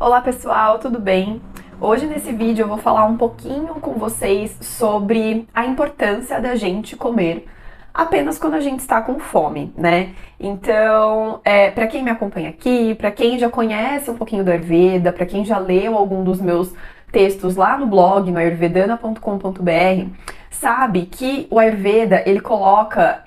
Olá pessoal, tudo bem? Hoje nesse vídeo eu vou falar um pouquinho com vocês sobre a importância da gente comer apenas quando a gente está com fome, né? Então, para quem me acompanha aqui, para quem já conhece um pouquinho do Ayurveda, para quem já leu algum dos meus textos lá no blog, no ayurvedana.com.br, sabe que o Ayurveda, ele coloca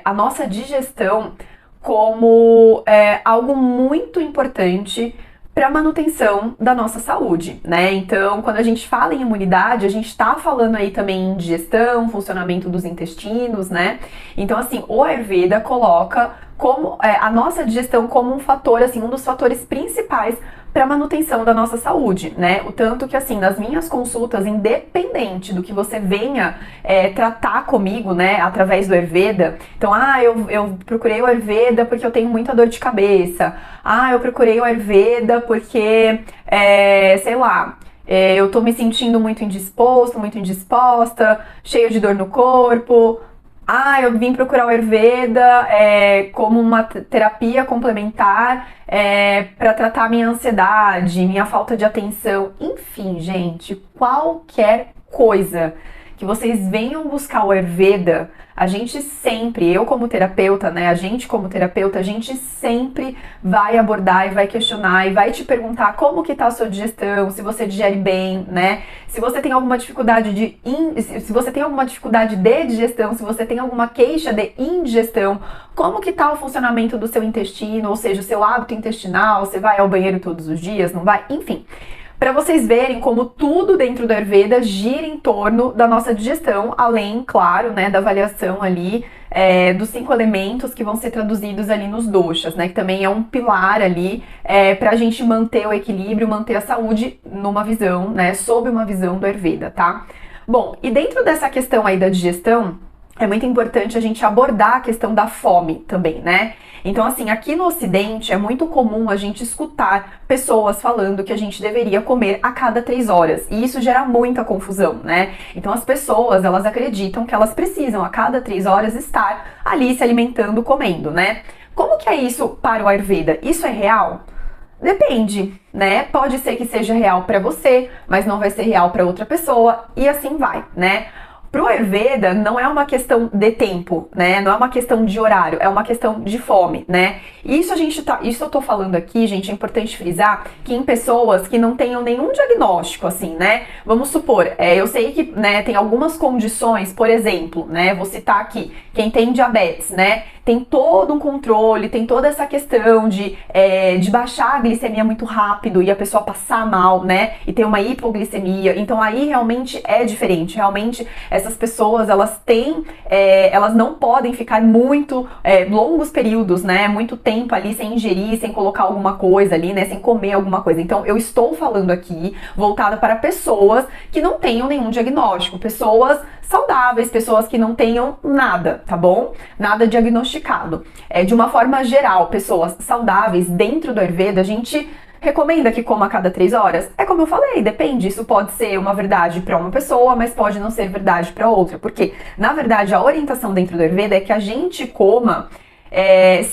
a nossa digestão como algo muito importante para a manutenção da nossa saúde, né? Então, quando a gente fala em imunidade, a gente está falando aí também em digestão, funcionamento dos intestinos, né? Então, assim, o Ayurveda coloca como a nossa digestão como um fator, assim, um dos fatores principais para manutenção da nossa saúde, né? O tanto que, assim, nas minhas consultas, independente do que você venha tratar comigo, né, através do Ayurveda, então, eu procurei o Ayurveda porque eu tenho muita dor de cabeça, eu procurei o Ayurveda porque, sei lá, eu tô me sentindo muito indisposto, muito indisposta, cheio de dor no corpo. Eu vim procurar o Ayurveda como uma terapia complementar para tratar minha ansiedade, minha falta de atenção. Enfim, gente, qualquer coisa que vocês venham buscar o Ayurveda, a gente sempre, eu como terapeuta, né, a gente como terapeuta, a gente sempre vai abordar e vai questionar e vai te perguntar como que tá a sua digestão, se você digere bem, né, se você tem alguma dificuldade se você tem alguma dificuldade de digestão, se você tem alguma queixa de indigestão, como que tá o funcionamento do seu intestino, ou seja, o seu hábito intestinal, você vai ao banheiro todos os dias, não vai? Enfim, para vocês verem como tudo dentro do Ayurveda gira em torno da nossa digestão, além, claro, né, da avaliação ali dos 5 elementos que vão ser traduzidos ali nos doshas, né, que também é um pilar ali para a gente manter o equilíbrio, manter a saúde numa visão, né, sob uma visão do Ayurveda, tá? Bom, e dentro dessa questão aí da digestão, é muito importante a gente abordar a questão da fome também, né? Então, assim, aqui no Ocidente é muito comum a gente escutar pessoas falando que a gente deveria comer a cada 3 horas. E isso gera muita confusão, né? Então, as pessoas, elas acreditam que elas precisam a cada 3 horas estar ali se alimentando, comendo, né? Como que é isso para o Ayurveda? Isso é real? Depende, né? Pode ser que seja real para você, mas não vai ser real para outra pessoa e assim vai, né? Pro Ayurveda não é uma questão de tempo, né? Não é uma questão de horário, é uma questão de fome, né? Isso eu tô falando aqui, gente, é importante frisar que em pessoas que não tenham nenhum diagnóstico, assim, né? Vamos supor, eu sei que, né, tem algumas condições, por exemplo, né? Vou citar aqui, quem tem diabetes, né? Tem todo um controle, tem toda essa questão de baixar a glicemia muito rápido e a pessoa passar mal, né? E ter uma hipoglicemia. Então aí realmente é diferente. Realmente essas pessoas, elas não podem ficar muito longos períodos, né? Muito tempo ali sem ingerir, sem colocar alguma coisa ali, né? Sem comer alguma coisa. Então eu estou falando aqui voltada para pessoas que não tenham nenhum diagnóstico, pessoas saudáveis, pessoas que não tenham nada, tá bom? Nada diagnosticado. De uma forma geral, pessoas saudáveis dentro do Ayurveda, a gente recomenda que coma a cada 3 horas? É como eu falei, depende. Isso pode ser uma verdade para uma pessoa, mas pode não ser verdade para outra. Porque, na verdade, a orientação dentro do Ayurveda é que a gente coma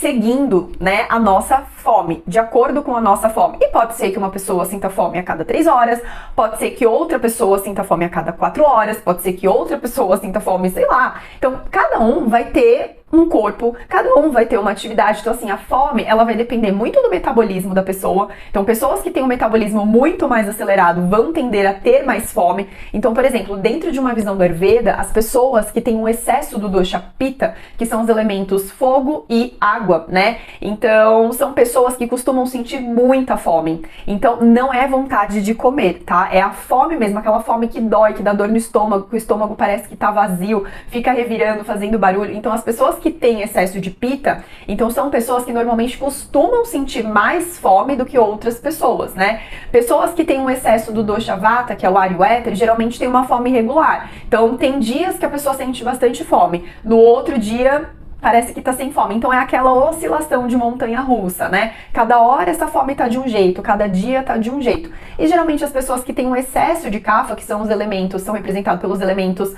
seguindo, né, a nossa fome, de acordo com a nossa fome. E pode ser que uma pessoa sinta fome a cada 3 horas, pode ser que outra pessoa sinta fome a cada 4 horas, pode ser que outra pessoa sinta fome, sei lá. Então, cada um vai ter um corpo, cada um vai ter uma atividade. Então, assim, a fome, ela vai depender muito do metabolismo da pessoa. Então, pessoas que têm um metabolismo muito mais acelerado vão tender a ter mais fome. Então, por exemplo, dentro de uma visão do Ayurveda, as pessoas que têm um excesso do dosha Pitta, que são os elementos fogo e água, né? Então, são pessoas que costumam sentir muita fome. Então, não é vontade de comer, tá? É a fome mesmo, aquela fome que dói, que dá dor no estômago, que o estômago parece que tá vazio, fica revirando, fazendo barulho. Então, as pessoas que têm excesso de Pitta, então são pessoas que normalmente costumam sentir mais fome do que outras pessoas, né? Pessoas que têm um excesso do dosha Vata, que é o ar e o éter, geralmente tem uma fome irregular. Então, tem dias que a pessoa sente bastante fome, no outro dia parece que tá sem fome. Então é aquela oscilação de montanha-russa, né? Cada hora essa fome tá de um jeito, cada dia tá de um jeito. E geralmente as pessoas que têm um excesso de kapha, que são os elementos, são representados pelos elementos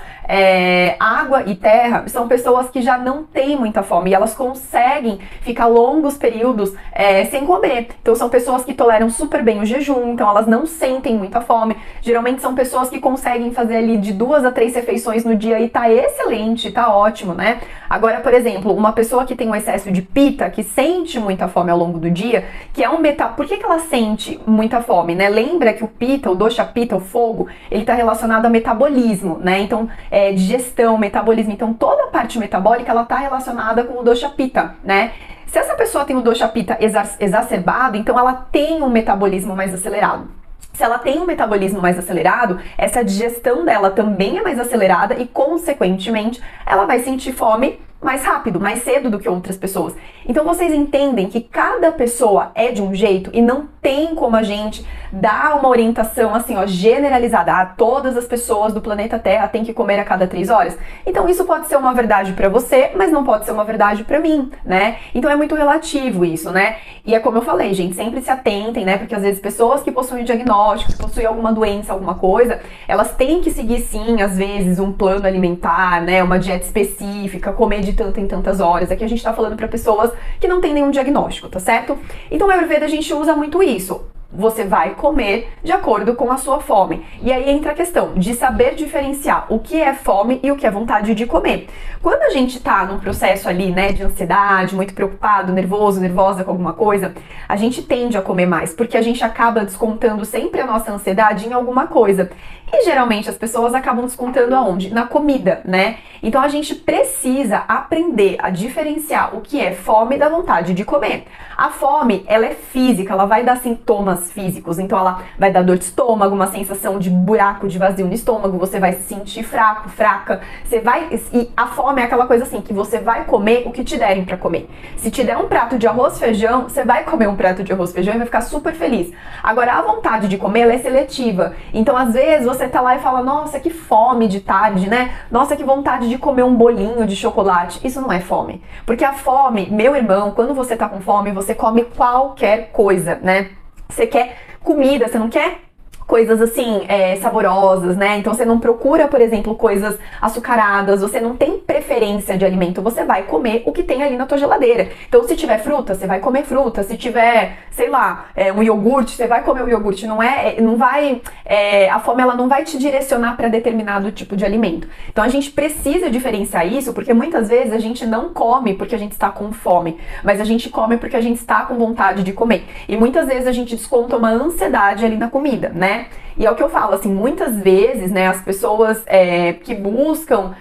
água e terra, são pessoas que já não têm muita fome e elas conseguem ficar longos períodos sem comer. Então são pessoas que toleram super bem o jejum, então elas não sentem muita fome. Geralmente são pessoas que conseguem fazer ali de 2 a 3 refeições no dia e tá excelente, tá ótimo, né? Agora, por exemplo, uma pessoa que tem um excesso de pita, que sente muita fome ao longo do dia, que é um Por que ela sente muita fome, né? Lembra que o pita, o dosha pita, o fogo, ele tá relacionado a metabolismo, né? Então, digestão, metabolismo. Então, toda a parte metabólica, ela tá relacionada com o dosha pita, né? Se essa pessoa tem o dosha pita exacerbado, então ela tem um metabolismo mais acelerado. Se ela tem um metabolismo mais acelerado, essa digestão dela também é mais acelerada e, consequentemente, ela vai sentir fome mais rápido, mais cedo do que outras pessoas. Então vocês entendem que cada pessoa é de um jeito e não tem como a gente dar uma orientação assim, ó, generalizada. Ah, todas as pessoas do planeta Terra têm que comer a cada 3 horas. Então isso pode ser uma verdade pra você, mas não pode ser uma verdade pra mim, né? Então é muito relativo isso, né? E é como eu falei, gente, sempre se atentem, né? Porque às vezes pessoas que possuem diagnóstico, que possuem alguma doença, alguma coisa, elas têm que seguir sim, às vezes, um plano alimentar, né? Uma dieta específica, comer de tanto em tantas horas. Aqui a gente tá falando pra pessoas que não tem nenhum diagnóstico, tá certo? Então no Ayurveda a gente usa muito isso. Você vai comer de acordo com a sua fome. E aí entra a questão de saber diferenciar o que é fome e o que é vontade de comer. Quando a gente tá num processo ali, né, de ansiedade, muito preocupado, nervoso, nervosa com alguma coisa, a gente tende a comer mais, porque a gente acaba descontando sempre a nossa ansiedade em alguma coisa. E geralmente as pessoas acabam descontando aonde? Na comida, né? Então a gente precisa aprender a diferenciar o que é fome da vontade de comer. A fome, ela é física, ela vai dar sintomas físicos, então ela vai dar dor de estômago, uma sensação de buraco, de vazio no estômago, você vai se sentir fraco, fraca, e a fome é aquela coisa assim, que você vai comer o que te derem pra comer. Se te der um prato de arroz e feijão, você vai comer um prato de arroz e feijão e vai ficar super feliz. Agora, a vontade de comer, ela é seletiva, então às vezes você tá lá e fala, nossa, que fome de tarde, né? Nossa, que vontade de comer um bolinho de chocolate. Isso não é fome, porque a fome, meu irmão, quando você tá com fome, você come qualquer coisa, né? Você quer comida, você não quer coisas assim, saborosas, né? Então você não procura, por exemplo, coisas açucaradas, você não tem preferência de alimento, você vai comer o que tem ali na tua geladeira. Então se tiver fruta, você vai comer fruta, se tiver, sei lá, um iogurte, você vai comer o iogurte, a fome ela não vai te direcionar para determinado tipo de alimento. Então a gente precisa diferenciar isso, porque muitas vezes a gente não come porque a gente está com fome, mas a gente come porque a gente está com vontade de comer. E muitas vezes a gente desconta uma ansiedade ali na comida, né? E é o que eu falo, assim, muitas vezes, né, as pessoas que buscam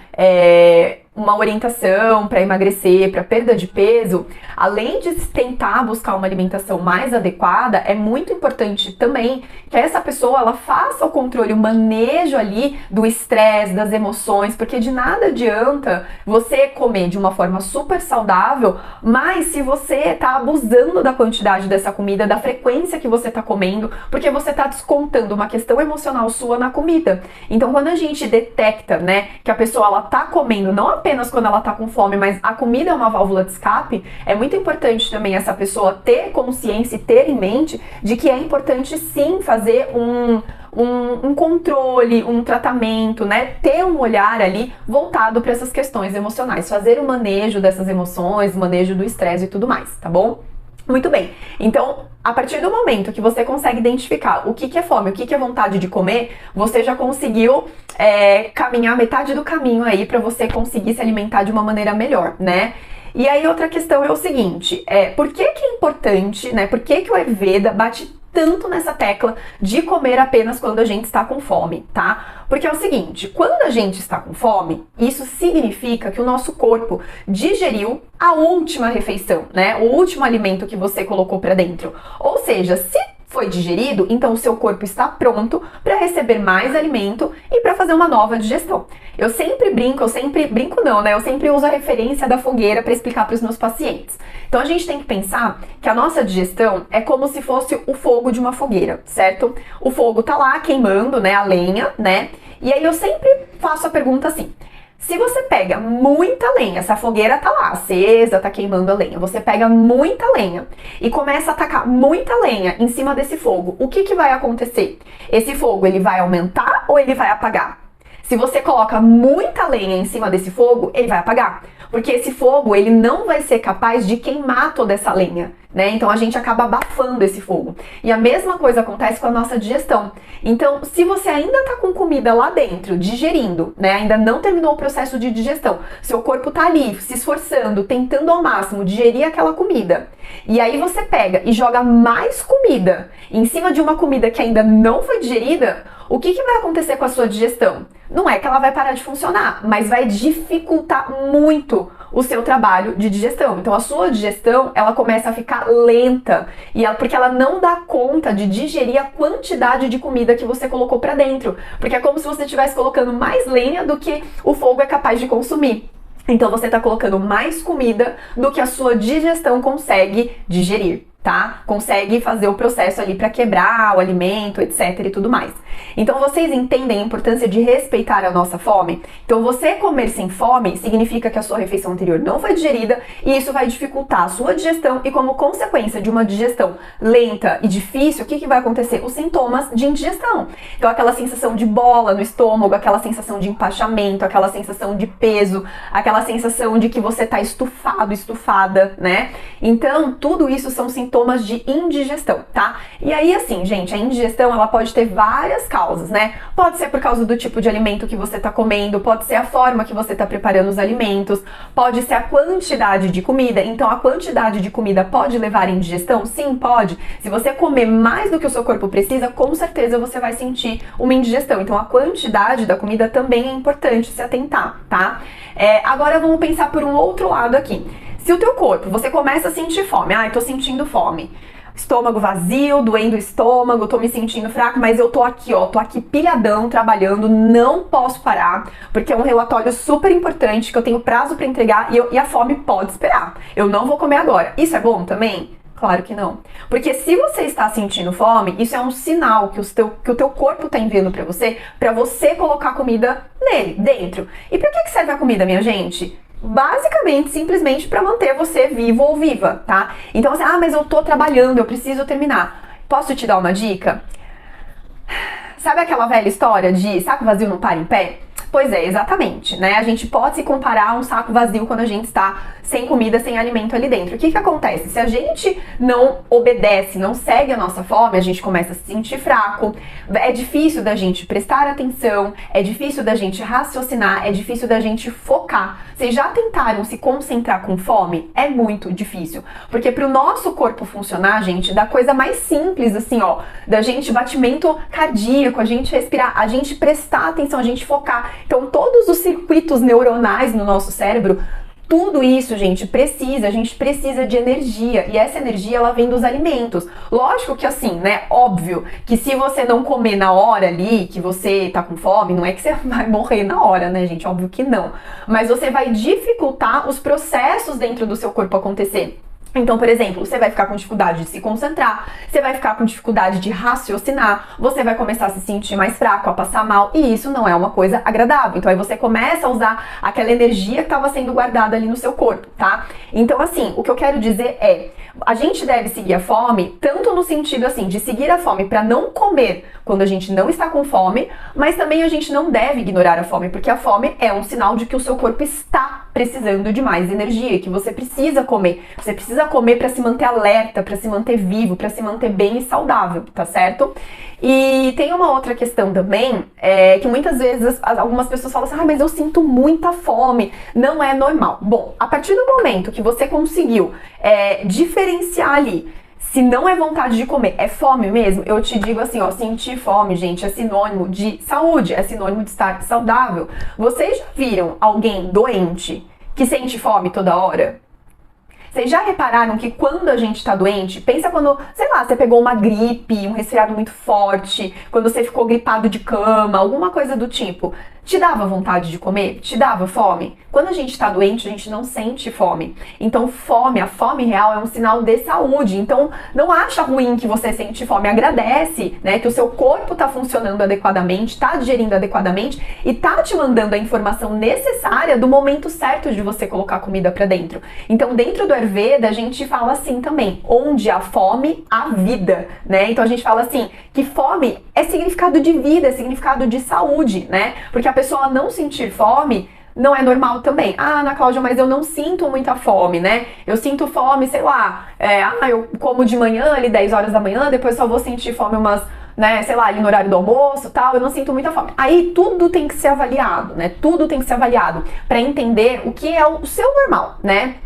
uma orientação para emagrecer, para perda de peso, além de tentar buscar uma alimentação mais adequada, é muito importante também que essa pessoa ela faça o controle, o manejo ali do estresse, das emoções, porque de nada adianta você comer de uma forma super saudável, mas se você tá abusando da quantidade dessa comida, da frequência que você tá comendo, porque você tá descontando uma questão emocional sua na comida. Então, quando a gente detecta, né, que a pessoa ela tá comendo não apenas quando ela tá com fome, mas a comida é uma válvula de escape, é muito importante também essa pessoa ter consciência e ter em mente de que é importante sim fazer um controle, um tratamento, né? Ter um olhar ali voltado para essas questões emocionais, fazer o manejo dessas emoções, o manejo do estresse e tudo mais, tá bom? Muito bem, então a partir do momento que você consegue identificar o que é fome, o que é vontade de comer, você já conseguiu caminhar metade do caminho aí para você conseguir se alimentar de uma maneira melhor, né? E aí outra questão é o seguinte, por que é importante, né? Por que o Ayurveda bate tanto nessa tecla de comer apenas quando a gente está com fome, tá? Porque é o seguinte, quando a gente está com fome, isso significa que o nosso corpo digeriu a última refeição, né? O último alimento que você colocou para dentro. Ou seja, se foi digerido, então o seu corpo está pronto para receber mais alimento e para fazer uma nova digestão. Eu sempre uso a referência da fogueira para explicar para os meus pacientes. Então a gente tem que pensar que a nossa digestão é como se fosse o fogo de uma fogueira, certo? O fogo tá lá queimando, né, a lenha, né? E aí eu sempre faço a pergunta assim: Se você pega muita lenha, essa fogueira tá lá, acesa, tá queimando a lenha, você pega muita lenha e começa a tacar muita lenha em cima desse fogo, o que vai acontecer? Esse fogo, ele vai aumentar ou ele vai apagar? Se você coloca muita lenha em cima desse fogo, ele vai apagar. Porque esse fogo, ele não vai ser capaz de queimar toda essa lenha, né? Então a gente acaba abafando esse fogo. E a mesma coisa acontece com a nossa digestão. Então, se você ainda tá com comida lá dentro, digerindo, né? Ainda não terminou o processo de digestão, seu corpo tá ali, se esforçando, tentando ao máximo digerir aquela comida. E aí você pega e joga mais comida em cima de uma comida que ainda não foi digerida, o que vai acontecer com a sua digestão? Não é que ela vai parar de funcionar, mas vai dificultar muito o seu trabalho de digestão. Então a sua digestão, ela começa a ficar lenta, porque ela não dá conta de digerir a quantidade de comida que você colocou pra dentro, porque é como se você estivesse colocando mais lenha do que o fogo é capaz de consumir. Então você está colocando mais comida do que a sua digestão consegue digerir, tá? Consegue fazer o processo ali para quebrar o alimento, etc e tudo mais. Então vocês entendem a importância de respeitar a nossa fome? Então você comer sem fome significa que a sua refeição anterior não foi digerida e isso vai dificultar a sua digestão e como consequência de uma digestão lenta e difícil, o que vai acontecer? Os sintomas de indigestão. Então aquela sensação de bola no estômago, aquela sensação de empachamento, aquela sensação de peso, aquela sensação de que você tá estufado, estufada, né? Então tudo isso são sintomas de indigestão, tá? E aí assim, gente, a indigestão ela pode ter várias causas, né? Pode ser por causa do tipo de alimento que você tá comendo, pode ser a forma que você tá preparando os alimentos, pode ser a quantidade de comida. Então a quantidade de comida pode levar à indigestão? Sim, pode. Se você comer mais do que o seu corpo precisa, com certeza você vai sentir uma indigestão. Então a quantidade da comida também é importante se atentar, tá? Agora vamos pensar por um outro lado aqui. Se o teu corpo, você começa a sentir fome, tô sentindo fome, estômago vazio, doendo o estômago, tô me sentindo fraco, mas eu tô aqui, tô aqui pilhadão, trabalhando, não posso parar, porque é um relatório super importante que eu tenho prazo para entregar e a fome pode esperar. Eu não vou comer agora. Isso é bom também? Claro que não. Porque se você está sentindo fome, isso é um sinal que o teu corpo está enviando para você colocar comida nele, dentro. E para que serve a comida, minha gente? Basicamente, simplesmente para manter você vivo ou viva, tá? Então assim, mas eu tô trabalhando, eu preciso terminar. Posso te dar uma dica? Sabe aquela velha história de saco vazio não para em pé? Pois é, exatamente, né? A gente pode se comparar a um saco vazio quando a gente está sem comida, sem alimento ali dentro. O que acontece? Se a gente não obedece, não segue a nossa fome, a gente começa a se sentir fraco, é difícil da gente prestar atenção, é difícil da gente raciocinar, é difícil da gente focar. Vocês já tentaram se concentrar com fome? É muito difícil, porque para o nosso corpo funcionar, gente, da coisa mais simples, assim, da gente batimento cardíaco, a gente respirar, a gente prestar atenção, a gente focar. Então, todos os circuitos neuronais no nosso cérebro, tudo isso, gente, a gente precisa de energia, e essa energia, ela vem dos alimentos. Lógico que assim, né, óbvio, que se você não comer na hora ali, que você tá com fome, não é que você vai morrer na hora, né, gente, óbvio que não. Mas você vai dificultar os processos dentro do seu corpo acontecer. Então, por exemplo, você vai ficar com dificuldade de se concentrar, você vai ficar com dificuldade de raciocinar, você vai começar a se sentir mais fraco, a passar mal, e isso não é uma coisa agradável. Então, aí você começa a usar aquela energia que estava sendo guardada ali no seu corpo, tá? Então, assim, o que eu quero dizer é, a gente deve seguir a fome, tanto no sentido, assim, de seguir a fome para não comer quando a gente não está com fome, mas também a gente não deve ignorar a fome, porque a fome é um sinal de que o seu corpo está precisando de mais energia, que você precisa comer. Você precisa comer para se manter alerta, para se manter vivo, para se manter bem e saudável, tá certo? E tem uma outra questão também, que muitas vezes algumas pessoas falam assim, mas eu sinto muita fome, não é normal. Bom, a partir do momento que você conseguiu diferenciar ali, se não é vontade de comer, é fome mesmo, eu te digo assim, sentir fome, gente, é sinônimo de saúde, é sinônimo de estar saudável. Vocês já viram alguém doente que sente fome toda hora? Vocês já repararam que quando a gente tá doente, pensa quando, sei lá, você pegou uma gripe, um resfriado muito forte, quando você ficou gripado de cama, alguma coisa do tipo. te dava vontade de comer? Te dava fome? Quando a gente tá doente, a gente não sente fome. Então, a fome real é um sinal de saúde. Então, não acha ruim que você sente fome. Agradece, né, que o seu corpo tá funcionando adequadamente, tá digerindo adequadamente e tá te mandando a informação necessária do momento certo de você colocar a comida pra dentro. Então, dentro do Ayurveda, a gente fala assim também, onde há fome, há vida, né? Então, a gente fala assim, que fome é significado de vida, é significado de saúde, né? Porque a pessoa não sentir fome não é normal também. Ah, Ana Cláudia, mas eu não sinto muita fome, né? Eu sinto fome, sei lá, eu como de manhã, ali 10 horas da manhã, depois só vou sentir fome umas, né, sei lá, ali no horário do almoço, tal, eu não sinto muita fome. Aí tudo tem que ser avaliado, né? Tudo tem que ser avaliado para entender o que é o seu normal, né?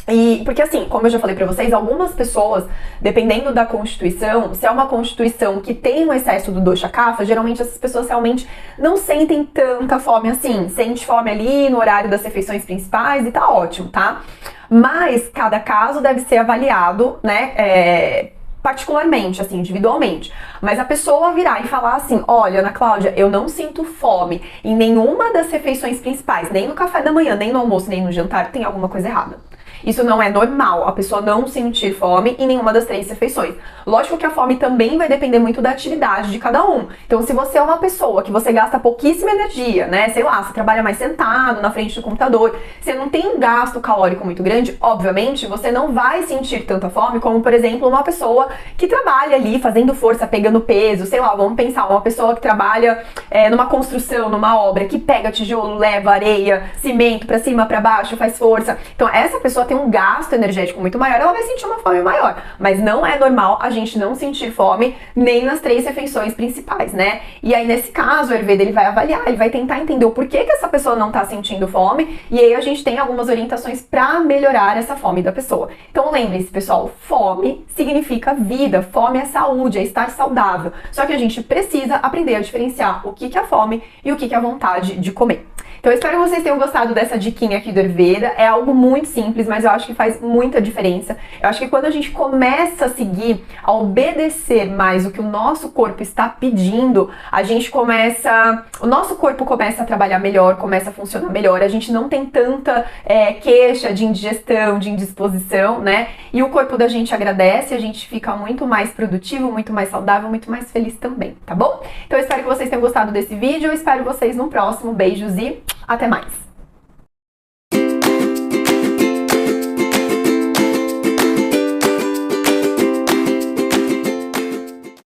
E porque assim, como eu já falei pra vocês, algumas pessoas, dependendo da constituição, se é uma constituição que tem um excesso do dosha kapha, geralmente essas pessoas realmente não sentem tanta fome assim. Sente fome ali no horário das refeições principais e tá ótimo, tá? Mas cada caso deve ser avaliado, né? Particularmente, assim, individualmente. Mas a pessoa virar e falar assim, olha, Ana Cláudia, eu não sinto fome em nenhuma das refeições principais, nem no café da manhã, nem no almoço, nem no jantar, tem alguma coisa errada. Isso não é normal, a pessoa não sentir fome em nenhuma das 3 refeições. Lógico que a fome também vai depender muito da atividade de cada um. Então, se você é uma pessoa que você gasta pouquíssima energia, né? Sei lá, você trabalha mais sentado na frente do computador, você não tem um gasto calórico muito grande, obviamente, você não vai sentir tanta fome como, por exemplo, uma pessoa que trabalha ali fazendo força, pegando peso, sei lá, vamos pensar, uma pessoa que trabalha numa construção, numa obra, que pega tijolo, leva areia, cimento pra cima, pra baixo, faz força. Então, essa pessoa tem um gasto energético muito maior, ela vai sentir uma fome maior. Mas não é normal a gente não sentir fome nem nas 3 refeições principais, né? E aí, nesse caso, o Ayurveda, ele vai avaliar, ele vai tentar entender o porquê que essa pessoa não tá sentindo fome, e aí a gente tem algumas orientações pra melhorar essa fome da pessoa. Então, lembre-se, pessoal, fome significa vida, fome é saúde, é estar saudável. Só que a gente precisa aprender a diferenciar o que é fome e o que é a vontade de comer. Então, eu espero que vocês tenham gostado dessa diquinha aqui do Ayurveda. É algo muito simples, mas eu acho que faz muita diferença. Eu acho que quando a gente começa a seguir, a obedecer mais o que o nosso corpo está pedindo, o nosso corpo começa a trabalhar melhor, começa a funcionar melhor. A gente não tem tanta queixa de indigestão, de indisposição, né? E o corpo da gente agradece, a gente fica muito mais produtivo, muito mais saudável, muito mais feliz também, tá bom? Então, eu espero que vocês tenham gostado desse vídeo. Eu espero vocês no próximo. Beijos e até mais!